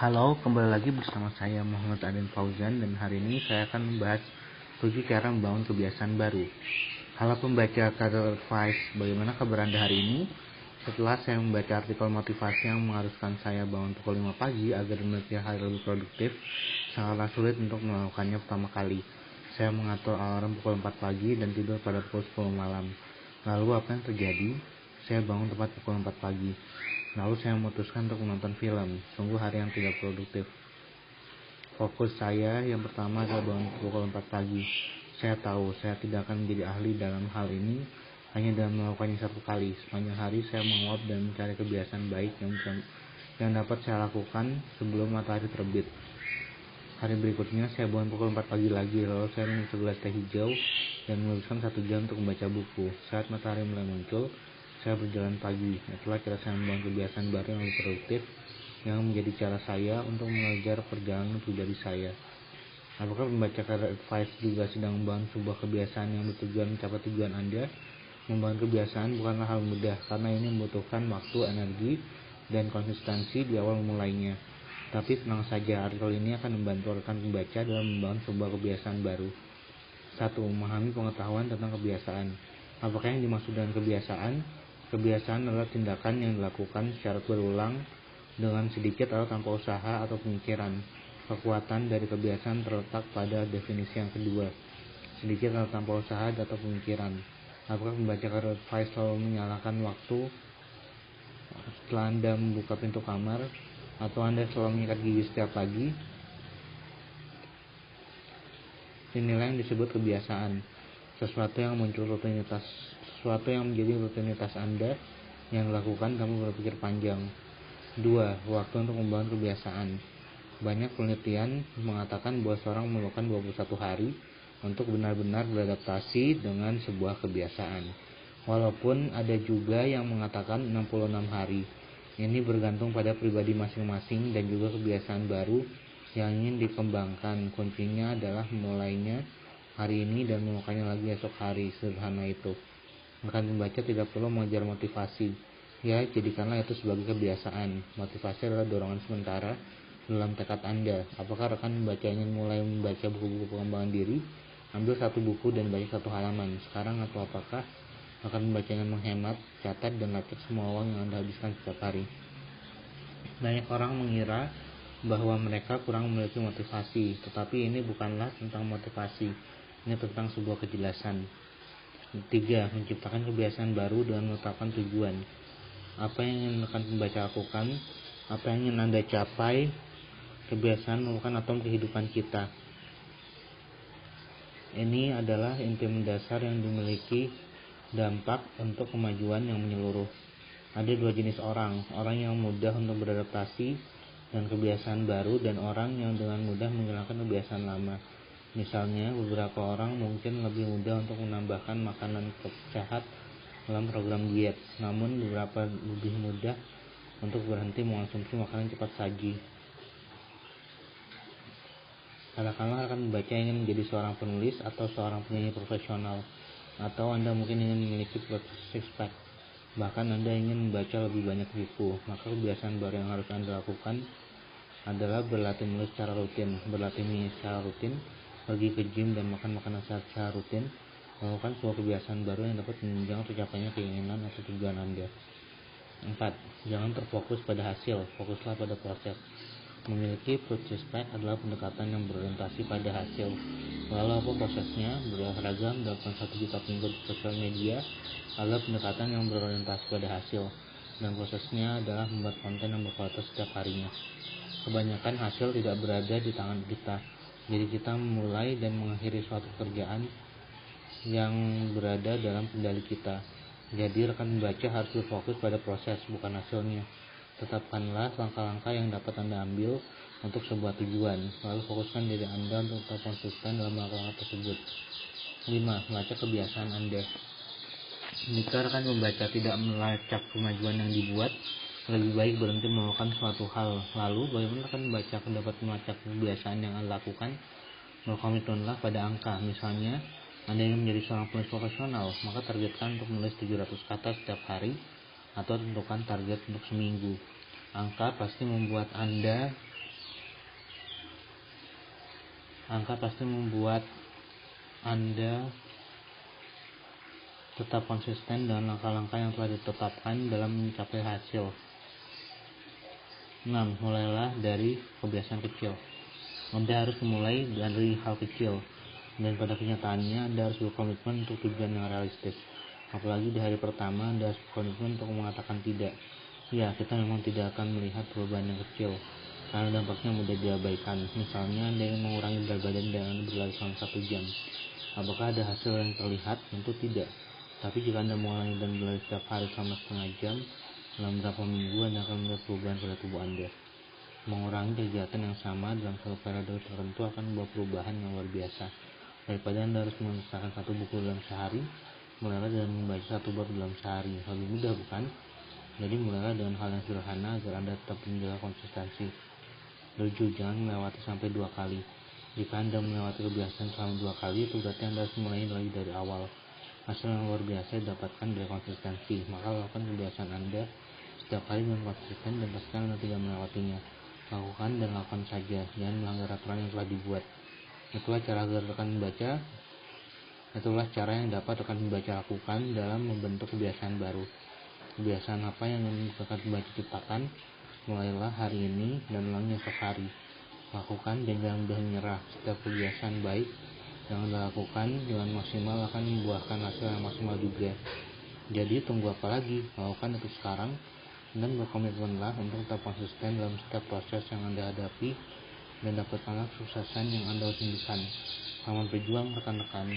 Halo, kembali lagi bersama saya Muhammad Adin Fauzan, dan hari ini saya akan membahas 7 cara membangun kebiasaan baru. Halo pembaca Career Advice, bagaimana kabar Anda hari ini? Setelah saya membaca artikel motivasi yang mengharuskan saya bangun pukul 5 pagi agar memiliki hari lebih produktif, sangatlah sulit untuk melakukannya pertama kali. Saya mengatur alarm pukul 4 pagi dan tidur pada pukul 10 malam. Lalu apa yang terjadi? Saya bangun tepat pukul 4 pagi. Lalu saya memutuskan untuk menonton film. Sungguh hari yang tidak produktif. Fokus saya yang pertama adalah bangun pukul 4 pagi. Saya tahu saya tidak akan menjadi ahli dalam hal ini hanya dengan melakukannya satu kali. Sepanjang hari saya menguap dan mencari kebiasaan baik yang dapat saya lakukan sebelum matahari terbit. Hari berikutnya saya bangun pukul 4 pagi lagi. Lalu saya minum segelas teh hijau dan menghabiskan 1 jam untuk membaca buku. Saat matahari mulai muncul, saya berjalan pagi. Itulah cara saya membangun kebiasaan baru yang lebih produktif, yang menjadi cara saya untuk mengejar perjalanan pribadi saya. Apakah pembaca Career Advice juga sedang membangun sebuah kebiasaan yang bertujuan mencapai tujuan Anda? Membangun kebiasaan bukanlah hal mudah, karena ini membutuhkan waktu, energi, dan konsistensi di awal memulainya. Tapi tenang saja, artikel ini akan membantu rekan pembaca dalam membangun sebuah kebiasaan baru. 1. Memahami pengetahuan tentang kebiasaan. Apakah yang dimaksud dengan kebiasaan? Kebiasaan adalah tindakan yang dilakukan secara berulang dengan sedikit atau tanpa usaha atau pemikiran. Kekuatan dari kebiasaan terletak pada definisi yang kedua, sedikit atau tanpa usaha atau pemikiran. Apakah pembaca Career Advice selalu menyalakan waktu setelah Anda membuka pintu kamar, atau Anda selalu menyikat gigi setiap pagi? Inilah yang disebut kebiasaan, sesuatu yang menjadi rutinitas Anda yang dilakukan tanpa berpikir panjang. 2. Waktu untuk membangun kebiasaan. Banyak penelitian mengatakan bahwa seorang memerlukan 21 hari untuk benar-benar beradaptasi dengan sebuah kebiasaan. Walaupun ada juga yang mengatakan 66 hari. Ini bergantung pada pribadi masing-masing dan juga kebiasaan baru yang ingin dikembangkan. Kuncinya adalah memulainya hari ini dan melakukannya lagi esok hari. Sederhana itu. Rekan pembaca tidak perlu mengejar motivasi. Ya, jadikanlah itu sebagai kebiasaan. Motivasi adalah dorongan sementara dalam tekad Anda. Apakah rekan pembaca ingin mulai membaca buku-buku pengembangan diri? Ambil 1 buku dan baca 1 halaman sekarang, atau apakah rekan pembaca ingin menghemat, catat dan lacak semua uang yang Anda habiskan setiap hari? Banyak orang mengira bahwa mereka kurang memiliki motivasi, tetapi ini bukanlah tentang motivasi. Ini tentang sebuah kejelasan. 3. Menciptakan kebiasaan baru dengan menetapkan tujuan. Apa yang ingin rekan pembaca lakukan? Apa yang ingin Anda capai? Kebiasaan merupakan atom kehidupan kita. Ini adalah inti mendasar yang dimiliki dampak untuk kemajuan yang menyeluruh. Ada 2 jenis orang yang mudah untuk beradaptasi dan kebiasaan baru, dan orang yang dengan mudah menghilangkan kebiasaan lama. Misalnya, beberapa orang mungkin lebih mudah untuk menambahkan makanan sehat dalam program diet, namun beberapa lebih mudah untuk berhenti mengonsumsi makanan cepat saji. Katakanlah rekan membaca ingin menjadi seorang penulis atau seorang penyanyi profesional, atau Anda mungkin ingin memiliki six pack, bahkan Anda ingin membaca lebih banyak buku. Maka kebiasaan baru yang harus Anda lakukan adalah berlatih menulis secara rutin, berlatih menyanyi secara rutin, pergi ke gym dan makan makanan sehat secara rutin. Melakukan sebuah kebiasaan baru yang dapat menunjang tercapainya keinginan atau tujuan Anda. 4. Jangan terfokus pada hasil, fokuslah pada proses. Memiliki process pack adalah pendekatan yang berorientasi pada hasil. Lalu apa prosesnya? Berolahraga, mendapatkan 1 juta pengikut di sosial media adalah pendekatan yang berorientasi pada hasil, dan prosesnya adalah membuat konten yang berkualitas setiap harinya. Kebanyakan hasil tidak berada di tangan kita, jadi kita memulai dan mengakhiri suatu pekerjaan yang berada dalam kendali kita. Jadi rekan membaca harus berfokus pada proses, bukan hasilnya. Tetapkanlah langkah-langkah yang dapat Anda ambil untuk sebuah tujuan, lalu fokuskan diri Anda untuk tetap konsisten dalam langkah-langkah tersebut. 5. Melacak kebiasaan Anda. Jika rekan membaca tidak melacak kemajuan yang dibuat, lebih baik berhenti melakukan suatu hal. Lalu, bagaimana rekan membaca dapat melacak kebiasaan yang Anda lakukan? Berkomitmenlah pada angka. Misalnya, Anda ingin menjadi seorang penulis profesional, maka targetkan untuk menulis 700 kata setiap hari, atau tentukan target untuk seminggu. Angka pasti membuat Anda Angka pasti membuat Anda tetap konsisten dengan langkah-langkah yang telah ditetapkan dalam mencapai hasil. 6. Mulailah dari kebiasaan kecil. Anda harus memulai dari hal kecil, dan pada kenyataannya Anda harus berkomitmen untuk tujuan yang realistis. Apalagi di hari pertama Anda harus berkomitmen untuk mengatakan tidak. Ya, kita memang tidak akan melihat perubahan yang kecil, karena dampaknya mudah diabaikan. Misalnya Anda ingin mengurangi berat badan dengan berlari selama 1 jam. Apakah ada hasil yang terlihat? Tentu tidak. Tapi jika Anda mengulangi dan berlari setiap hari selama setengah jam, dalam beberapa minggu Anda akan melihat perubahan pada tubuh Anda. Mengurangi kegiatan yang sama dalam satu periode tertentu akan membawa perubahan yang luar biasa. Daripada Anda harus menyelesaikan 1 buku dalam sehari, mulailah dengan membaca 1 bab dalam sehari. Lebih mudah, bukan? Jadi mulailah dengan hal yang sederhana agar Anda tetap menjaga konsistensi. 7. Jangan melewati sampai 2 kali. Jika Anda melewati kebiasaan selama 2 kali, itu berarti Anda harus mulai lagi dari awal. Hasil yang luar biasa didapatkan dari konsistensi. Maka lakukan kebiasaan Anda setiap hari dengan konsisten dan pastikan Anda tidak melewatinya. Lakukan dan lakukan saja, jangan melanggar aturan yang telah dibuat. Itulah cara yang dapat rekan membaca lakukan dalam membentuk kebiasaan baru. Kebiasaan apa yang ingin rekan membaca ciptakan? Mulailah hari ini dan ulangi esok hari. Lakukan dan jangan mudah menyerah. Setiap kebiasaan baik yang Anda lakukan dengan maksimal akan membuahkan hasil yang maksimal juga. Jadi tunggu apa lagi? Lakukan itu sekarang dan berkomitmenlah untuk tetap konsisten dalam setiap proses yang Anda hadapi dan dapatkanlah kesuksesan yang Anda rindukan. Selamat berjuang rekan-rekan.